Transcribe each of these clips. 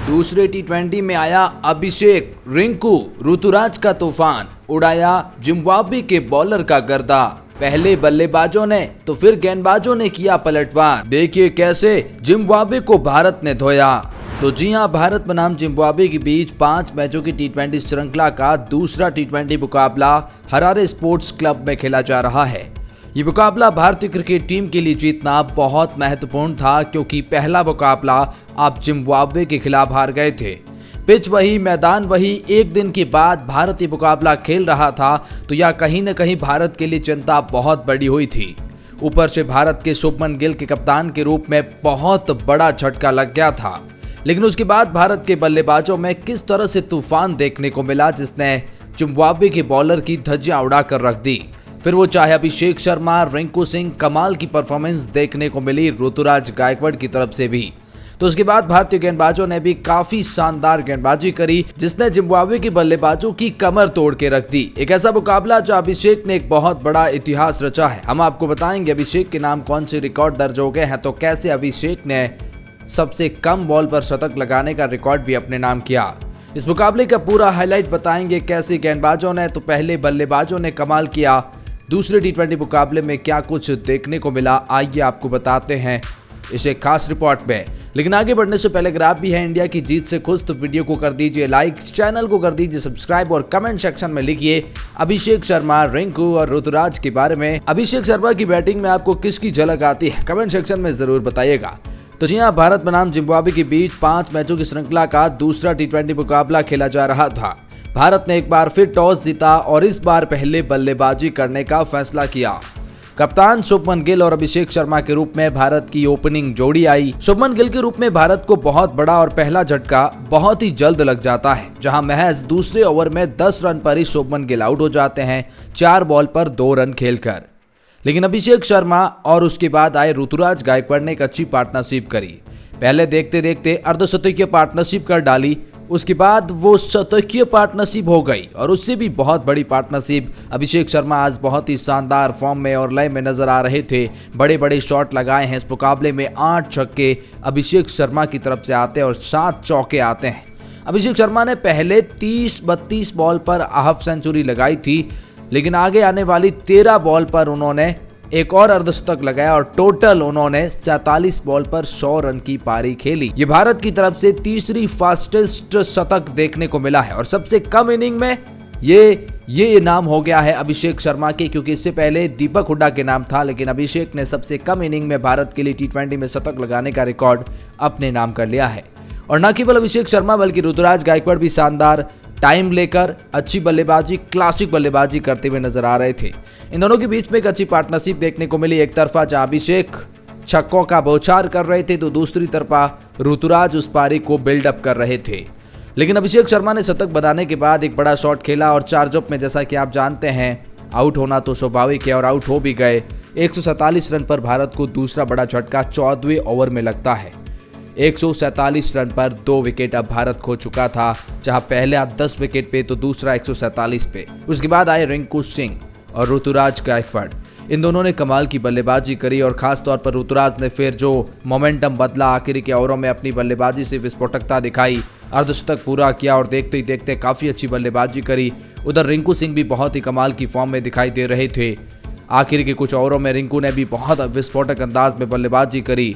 दूसरे टी20 में आया अभिषेक, रिंकू, ऋतुराज का तूफान, उड़ाया जिम्बाब्वे के बॉलर का गर्दा। पहले बल्लेबाजों ने तो फिर गेंदबाजों ने किया पलटवार। देखिए कैसे जिम्बाब्वे को भारत ने धोया। तो जी हां, भारत बनाम जिम्बाब्वे के बीच 5 मैचों की टी20 श्रृंखला का दूसरा टी20 मुकाबला हरारे स्पोर्ट्स क्लब में खेला जा रहा है। ये मुकाबला भारतीय क्रिकेट टीम के लिए जीतना बहुत महत्वपूर्ण था, क्योंकि पहला मुकाबला आप जिम्बाब्वे के खिलाफ हार गए थे। पिच वही, मैदान वही, एक दिन के बाद भारत ये मुकाबला खेल रहा था, तो यह कहीं न कहीं भारत के लिए चिंता बहुत बड़ी हुई थी। ऊपर से भारत के शुभमन गिल के कप्तान के रूप में बहुत बड़ा झटका लग गया था। लेकिन उसके बाद भारत के बल्लेबाजों में किस तरह से तूफान देखने को मिला, जिसने जिम्बाब्वे के बॉलर की धज्जियां उड़ाकर रख दी। फिर वो चाहे अभिषेक शर्मा, रिंकू सिंह, कमाल की परफॉर्मेंस देखने को मिली ऋतुराज गायकवाड़ की तरफ से भी। तो उसके बाद भारतीय गेंदबाजों ने भी काफी शानदार गेंदबाजी करी, जिसने जिम्बाब्वे के बल्लेबाजों की कमर तोड़ के रख दी। एक ऐसा मुकाबला जो अभिषेक ने एक बहुत बड़ा इतिहास रचा है। हम आपको बताएंगे अभिषेक के नाम कौन से रिकॉर्ड दर्ज हो गए हैं, तो कैसे अभिषेक ने सबसे कम बॉल पर शतक लगाने का रिकॉर्ड भी अपने नाम किया। इस मुकाबले का पूरा हाईलाइट बताएंगे, कैसे गेंदबाजों ने तो पहले बल्लेबाजों ने कमाल किया, दूसरे टी20 मुकाबले में क्या कुछ देखने को मिला, आइए आपको बताते हैं इस एक खास रिपोर्ट में। लेकिन आगे बढ़ने से पहले अगर आप भी हैं इंडिया की जीत से खुश, तो वीडियो को कर दीजिए लाइक, चैनल को कर दीजिए सब्सक्राइब और कमेंट सेक्शन में लिखिए अभिषेक शर्मा, रिंकू और ऋतुराज के बारे में। अभिषेक शर्मा की बैटिंग में आपको किसकी झलक आती है, कमेंट सेक्शन में जरूर बताइएगा। तो जी हाँ, भारत बनाम जिम्बाब्वे के बीच 5 मैचों की श्रृंखला का दूसरा टी20 मुकाबला खेला जा रहा था। भारत ने एक बार फिर टॉस जीता और इस बार पहले बल्लेबाजी करने का फैसला किया। कप्तान शुभमन गिल और अभिषेक शर्मा के रूप में भारत की ओपनिंग जोड़ी आई। शुभमन गिल के रूप में भारत को बहुत बड़ा और पहला झटका बहुत ही जल्द लग जाता है, जहां महज दूसरे ओवर में 10 रन पर ही शुभमन गिल आउट हो जाते हैं, 4 बॉल पर 2 रन खेलकर। लेकिन अभिषेक शर्मा और उसके बाद आए ऋतुराज गायकवाड़ ने एक अच्छी पार्टनरशिप करी। पहले देखते देखते अर्धशतकीय पार्टनरशिप कर डाली, उसके बाद वो शतकीय पार्टनरशिप हो गई और उससे भी बहुत बड़ी पार्टनरशिप। अभिषेक शर्मा आज बहुत ही शानदार फॉर्म में और लय में नजर आ रहे थे। बड़े बड़े शॉट लगाए हैं इस मुकाबले में। 8 छक्के अभिषेक शर्मा की तरफ से आते हैं और 7 चौके आते हैं। अभिषेक शर्मा ने पहले 30-32 बॉल पर हाफ सेंचुरी लगाई थी, लेकिन आगे आने वाली 13 बॉल पर उन्होंने एक और अर्धशतक लगाया और टोटल उन्होंने 47 बॉल पर 100 रन की पारी खेली। ये भारत की तरफ से तीसरी फास्टेस्ट शतक देखने को मिला है और सबसे कम इनिंग में ये नाम हो गया है अभिषेक शर्मा के, क्योंकि इससे पहले दीपक हुड्डा के नाम था, लेकिन अभिषेक ने सबसे कम इनिंग में भारत के लिए टी20 में शतक लगाने का रिकॉर्ड अपने नाम कर लिया है। और न केवल अभिषेक शर्मा बल्कि ऋतुराज गायकवाड़ भी शानदार टाइम लेकर अच्छी बल्लेबाजी, क्लासिक बल्लेबाजी करते हुए नजर आ रहे थे। इन दोनों के बीच में एक अच्छी पार्टनरशिप देखने को मिली। एक तरफा जहां अभिषेक छक्कों का बौछार कर रहे थे, तो दूसरी तरफा ऋतुराज उस पारी को बिल्डअप कर रहे थे। लेकिन अभिषेक शर्मा ने शतक बनाने के बाद एक बड़ा शॉट खेला और चार्जअप में, जैसा कि आप जानते हैं, आउट होना तो स्वाभाविक है और आउट हो भी गए। 147 रन पर भारत को दूसरा बड़ा झटका 14वें ओवर में लगता है। 147 रन पर 2 विकेट अब भारत खो चुका था, जहां पहले 10 विकेट पे तो दूसरा 147 पे। उसके बाद आए रिंकू सिंह और ऋतुराज गायकवाड़। इन दोनों ने कमाल की बल्लेबाजी करी और खास तौर पर ऋतुराज ने फिर जो मोमेंटम बदला, आखिरी के ओवरों में अपनी बल्लेबाजी से विस्फोटकता दिखाई, अर्धशतक पूरा किया और देखते ही देखते काफी अच्छी बल्लेबाजी करी। उधर रिंकू सिंह भी बहुत ही कमाल की फॉर्म में दिखाई दे रहे थे। आखिर के कुछ ओवरों में रिंकू ने भी बहुत विस्फोटक अंदाज में बल्लेबाजी करी।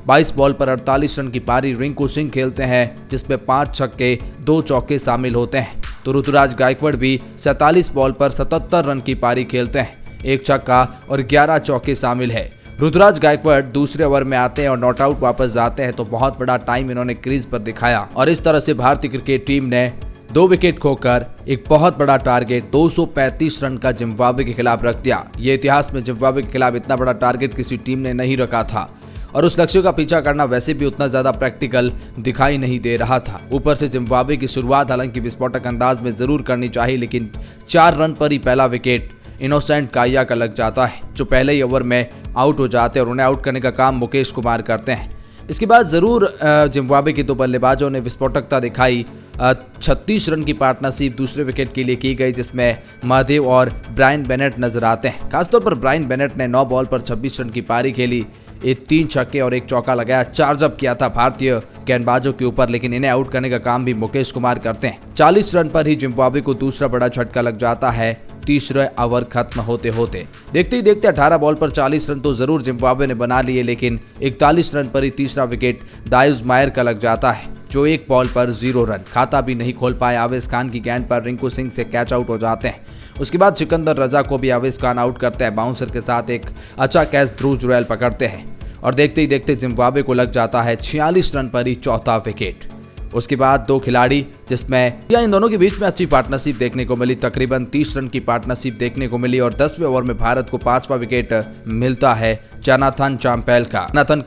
22 बॉल पर 48 रन की पारी रिंकू सिंह खेलते हैं, जिसमें 5 छक्के 2 चौके शामिल होते हैं। तो ऋतुराज गायकवाड़ भी 47 बॉल पर 77 रन की पारी खेलते हैं, 1 छक्का और 11 चौके शामिल है। ऋतुराज गायकवाड़ दूसरे ओवर में आते हैं और नॉट आउट वापस जाते हैं, तो बहुत बड़ा टाइम इन्होंने क्रीज पर दिखाया और इस तरह से भारतीय क्रिकेट टीम ने 2 विकेट खोकर एक बहुत बड़ा टारगेट 235 रन का जिम्बाब्वे के खिलाफ रख दिया। ये इतिहास में जिम्बाब्वे के खिलाफ इतना बड़ा टारगेट किसी टीम ने नहीं रखा था और उस लक्ष्य का पीछा करना वैसे भी उतना ज्यादा प्रैक्टिकल दिखाई नहीं दे रहा था। ऊपर से जिम्बाब्वे की शुरुआत हालांकि विस्फोटक अंदाज में जरूर करनी चाहिए, लेकिन 4 रन पर ही पहला विकेट इनोसेंट काया का लग जाता है, जो पहले ही ओवर में आउट हो जाते हैं और उन्हें आउट करने का काम मुकेश कुमार करते हैं। इसके बाद जरूर जिम्बाब्वे के 2 बल्लेबाजों ने विस्फोटकता दिखाई। 36 रन की पार्टनरशिप दूसरे विकेट के लिए की गई, जिसमें महादेव और ब्रायन बेनेट नजर आते हैं। खासतौर पर ब्रायन बेनेट ने 9 बॉल पर 26 रन की पारी खेली, 3 छक्के और 1 चौका लगाया, चार्जअप किया था भारतीय गेंदबाजों के ऊपर, लेकिन इन्हें आउट करने का काम भी मुकेश कुमार करते हैं। 40 रन पर ही जिम्बाब्वे को दूसरा बड़ा झटका लग जाता है तीसरे ओवर खत्म होते होते। देखते ही देखते 18 बॉल पर 40 रन तो जरूर जिम्बाब्वे ने बना लिए, लेकिन 41 रन पर ही तीसरा विकेट दायूस मायर का लग जाता है, जो एक बॉल पर 0 रन, खाता भी नहीं खोल पाए। आवेश खान की गेंद पर रिंकू सिंह से कैच आउट हो जाते हैं। उसके बाद सिकंदर रजा को भी आवेश खान आउट करते हैं। बाउंसर के साथ एक अच्छा कैच ध्रुव जुरैल पकड़ते हैं और देखते ही देखते जिम्बाब्वे को लग जाता है 46 रन पर ही चौथा विकेट। उसके बाद दो खिलाड़ी, जिसमें इन दोनों के बीच में अच्छी पार्टनरशिप देखने को मिली, तकरीबन 30 रन की पार्टनरशिप देखने को मिली और 10वें ओवर में भारत को 5वां विकेट मिलता है जोनाथन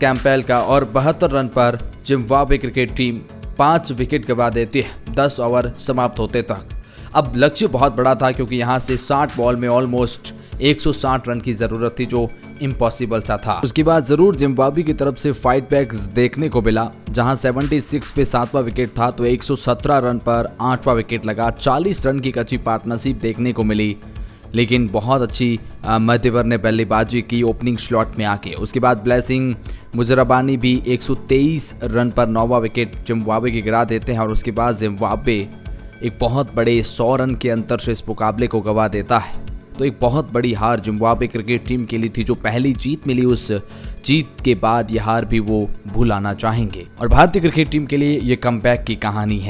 कैंपबेल का और 72 रन पर जिम्बाब्वे क्रिकेट टीम 5 विकेट गवा देती है 10 ओवर समाप्त होते तक। अब लक्ष्य बहुत बड़ा था, क्योंकि यहाँ से 60 बॉल में ऑलमोस्ट 160 रन की जरूरत थी, जो इम्पॉसिबल सा था। उसके बाद जरूर जिम्बाब्वे की तरफ से फाइट बैक देखने को मिला, जहां 76 पे 7वां विकेट था तो 117 रन पर 8वां विकेट लगा। 40 रन की अच्छी पार्टनरशिप देखने को मिली, लेकिन बहुत अच्छी मध्यवर ने बल्लेबाजी की ओपनिंग स्लॉट में आके। उसके बाद ब्लेसिंग मुजरबानी भी 123 रन पर 9वां विकेट जिम्बाब्वे की गिरा देते हैं और उसके बाद जिम्बाब्वे एक बहुत बड़े 100 रन के अंतर से इस मुकाबले को गवा देता है। तो एक बहुत बड़ी हार जिम्बाब्वे क्रिकेट टीम के लिए थी। जो पहली जीत मिली, उस जीत के बाद यह हार भी वो भुलाना चाहेंगे और भारतीय क्रिकेट टीम के लिए ये कमबैक की कहानी है।